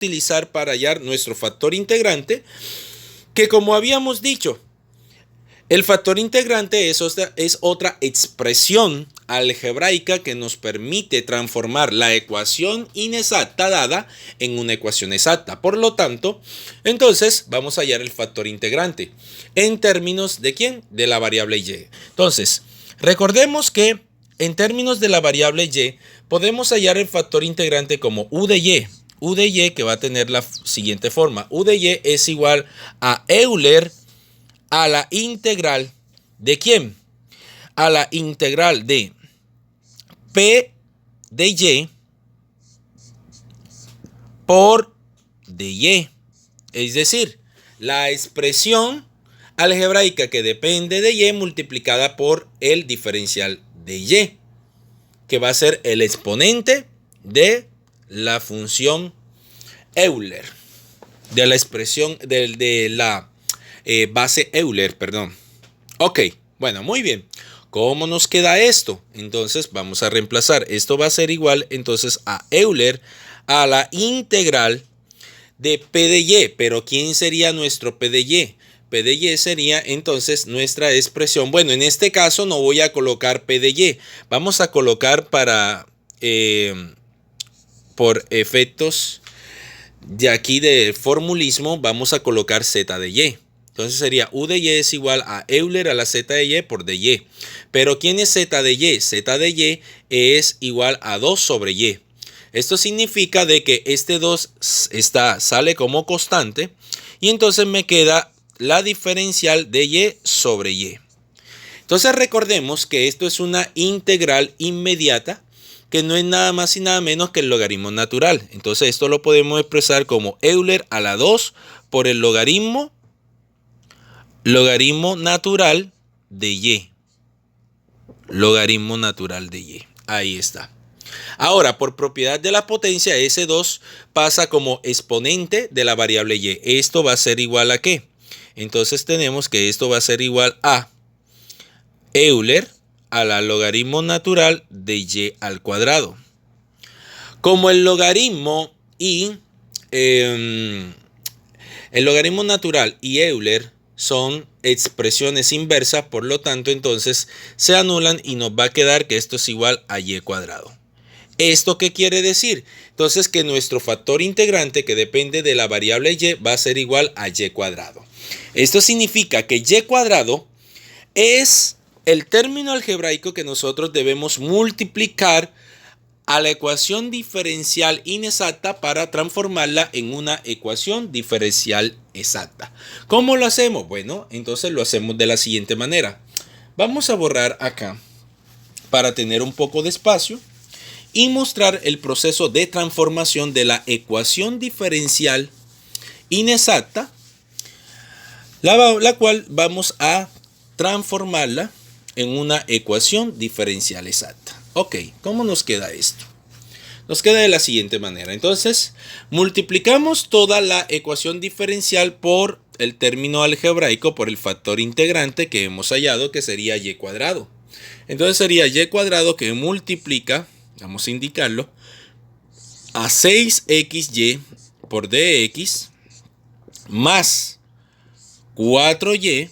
utilizar para hallar nuestro factor integrante, que como habíamos dicho, el factor integrante es otra expresión algebraica que nos permite transformar la ecuación inexacta dada en una ecuación exacta. Por lo tanto, entonces vamos a hallar el factor integrante en términos de ¿quién? De la variable y. Entonces, recordemos que en términos de la variable y podemos hallar el factor integrante como u de y. U de y que va a tener la siguiente forma. U de y es igual a Euler a la integral de ¿quién? A la integral de P de Y por de Y. Es decir, la expresión algebraica que depende de Y multiplicada por el diferencial de Y, que va a ser el exponente de la función Euler, de la expresión de la base Euler, perdón. Ok, bueno, muy bien. ¿Cómo nos queda esto? Entonces vamos a reemplazar. Esto va a ser igual entonces a Euler a la integral de P de Y. Pero ¿quién sería nuestro P de Y? P de Y sería entonces nuestra expresión. Bueno, en este caso no voy a colocar P de Y. Vamos a colocar por efectos de aquí de formulismo, vamos a colocar Z de Y. Entonces sería U de Y es igual a Euler a la Z de Y por de Y. Pero ¿quién es Z de Y? Z de Y es igual a 2 sobre Y. Esto significa de que este 2 sale como constante y entonces me queda la diferencial de Y sobre Y. Entonces recordemos que esto es una integral inmediata que no es nada más y nada menos que el logaritmo natural. Entonces esto lo podemos expresar como Euler a la 2 por el logaritmo natural de Y. Logaritmo natural de Y. Ahí está. Ahora, por propiedad de la potencia, ese 2 pasa como exponente de la variable Y. Esto va a ser igual a ¿qué? Entonces tenemos que esto va a ser igual a Euler a la logaritmo natural de Y al cuadrado. Como el logaritmo natural y Euler son expresiones inversas, por lo tanto entonces se anulan y nos va a quedar que esto es igual a Y cuadrado. ¿Esto qué quiere decir? Entonces que nuestro factor integrante que depende de la variable Y va a ser igual a Y cuadrado. Esto significa que Y cuadrado es el término algebraico que nosotros debemos multiplicar a la ecuación diferencial inexacta para transformarla en una ecuación diferencial exacta. ¿Cómo lo hacemos? Bueno, entonces lo hacemos de la siguiente manera. Vamos a borrar acá para tener un poco de espacio y mostrar el proceso de transformación de la ecuación diferencial inexacta, la cual vamos a transformarla en una ecuación diferencial exacta. Ok, ¿cómo nos queda esto? Nos queda de la siguiente manera. Entonces, multiplicamos toda la ecuación diferencial por el término algebraico, por el factor integrante que hemos hallado, que sería Y cuadrado. Entonces sería Y cuadrado que multiplica, vamos a indicarlo, a 6xy por dx más 4y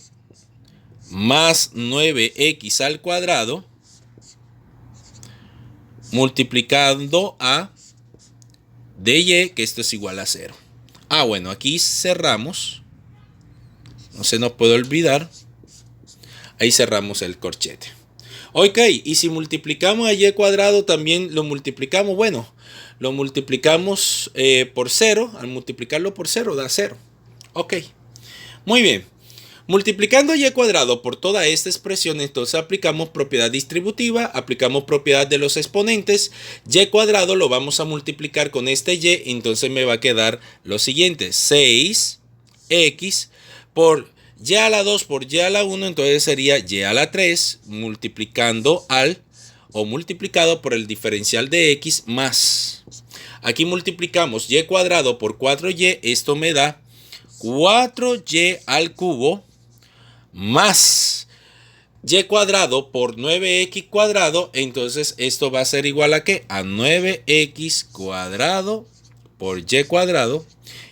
más 9x al cuadrado multiplicando a dy, que esto es igual a 0. Bueno, aquí cerramos. No se nos puede olvidar. Ahí cerramos el corchete. Ok, y si multiplicamos a y cuadrado también lo multiplicamos. Bueno, lo multiplicamos por 0. Al multiplicarlo por 0 da 0. Ok, muy bien. Multiplicando y cuadrado por toda esta expresión, entonces aplicamos propiedad distributiva, aplicamos propiedad de los exponentes. Y cuadrado lo vamos a multiplicar con este y, entonces me va a quedar lo siguiente: 6x por y a la 2 por y a la 1, entonces sería y a la 3 multiplicado por el diferencial de x más. Aquí multiplicamos y cuadrado por 4y, esto me da 4y al cubo más y cuadrado por 9x cuadrado, entonces esto va a ser igual a ¿qué? A 9x cuadrado por y cuadrado.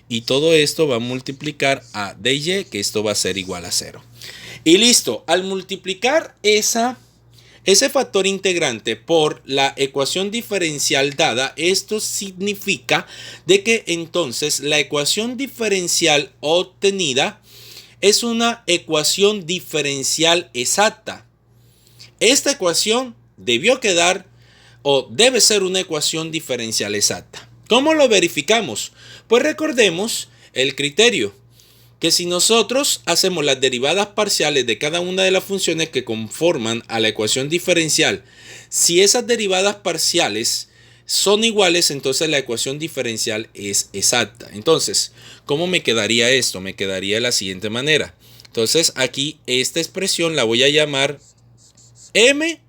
Y todo esto va a multiplicar a dy, que esto va a ser igual a 0. Y listo, al multiplicar ese factor integrante por la ecuación diferencial dada, esto significa de que entonces la ecuación diferencial obtenida es una ecuación diferencial exacta. Esta ecuación debió quedar o debe ser una ecuación diferencial exacta. ¿Cómo lo verificamos? Pues recordemos el criterio, que si nosotros hacemos las derivadas parciales de cada una de las funciones que conforman a la ecuación diferencial, si esas derivadas parciales son iguales, entonces la ecuación diferencial es exacta. Entonces, ¿cómo me quedaría esto? Me quedaría de la siguiente manera. Entonces, aquí esta expresión la voy a llamar m'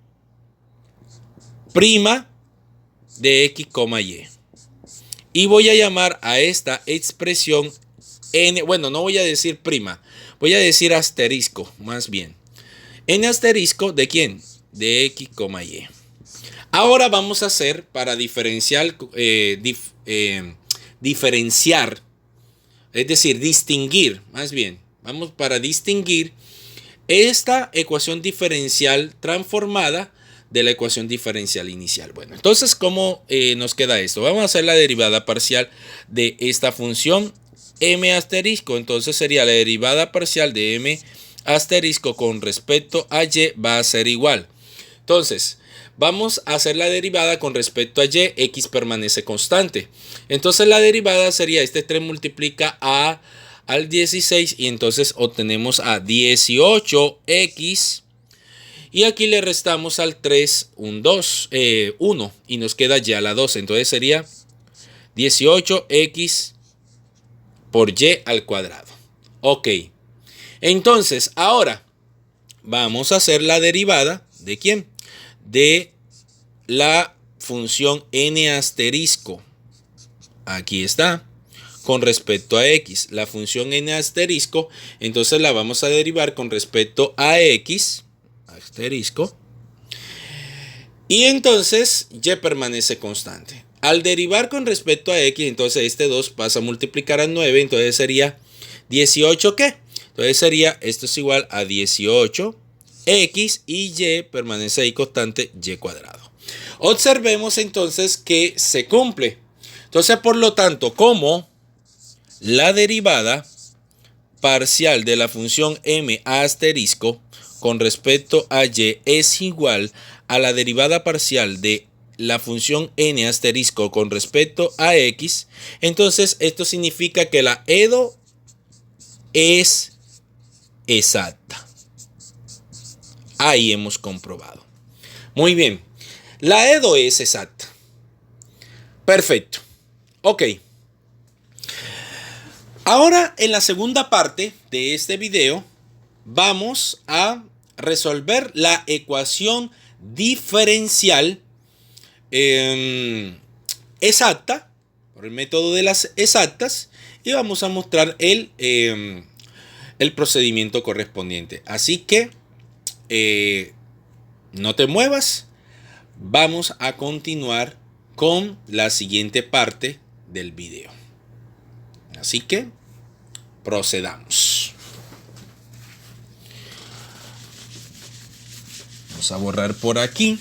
de x, y. Y voy a llamar a esta expresión n, bueno, no voy a decir prima, voy a decir asterisco, más bien. N asterisco ¿de quién? De x, y. Ahora vamos a hacer para diferenciar, es decir, distinguir, más bien. Vamos para distinguir esta ecuación diferencial transformada de la ecuación diferencial inicial. Bueno, entonces, ¿cómo nos queda esto? Vamos a hacer la derivada parcial de esta función m asterisco. Entonces sería la derivada parcial de m asterisco con respecto a y va a ser igual. Entonces, vamos a hacer la derivada con respecto a y, x permanece constante. Entonces la derivada sería, este 3 multiplica a al 16 y entonces obtenemos a 18x. Y aquí le restamos al 3 1 y nos queda ya la 12. Entonces sería 18x por y al cuadrado. Ok. Entonces ahora vamos a hacer la derivada ¿de quién? De la función n asterisco. Aquí está. Con respecto a x. La función n asterisco. Entonces la vamos a derivar con respecto a x. Asterisco. Y entonces y permanece constante. Al derivar con respecto a x, entonces este 2 pasa a multiplicar a 9. Entonces sería 18 ¿qué? Entonces sería, esto es igual a 18 x y y permanece ahí constante y cuadrado. Observemos entonces que se cumple. Entonces, por lo tanto, como la derivada parcial de la función m asterisco con respecto a y es igual a la derivada parcial de la función n asterisco con respecto a x, entonces esto significa que la EDO es exacta. Ahí hemos comprobado. Muy bien, la EDO es exacta. Perfecto. Ok. Ahora, en la segunda parte de este video, vamos a resolver la ecuación diferencial exacta por el método de las exactas y vamos a mostrar el procedimiento correspondiente. Así que no te muevas, vamos a continuar con la siguiente parte del video. Así que procedamos. Vamos a borrar por aquí.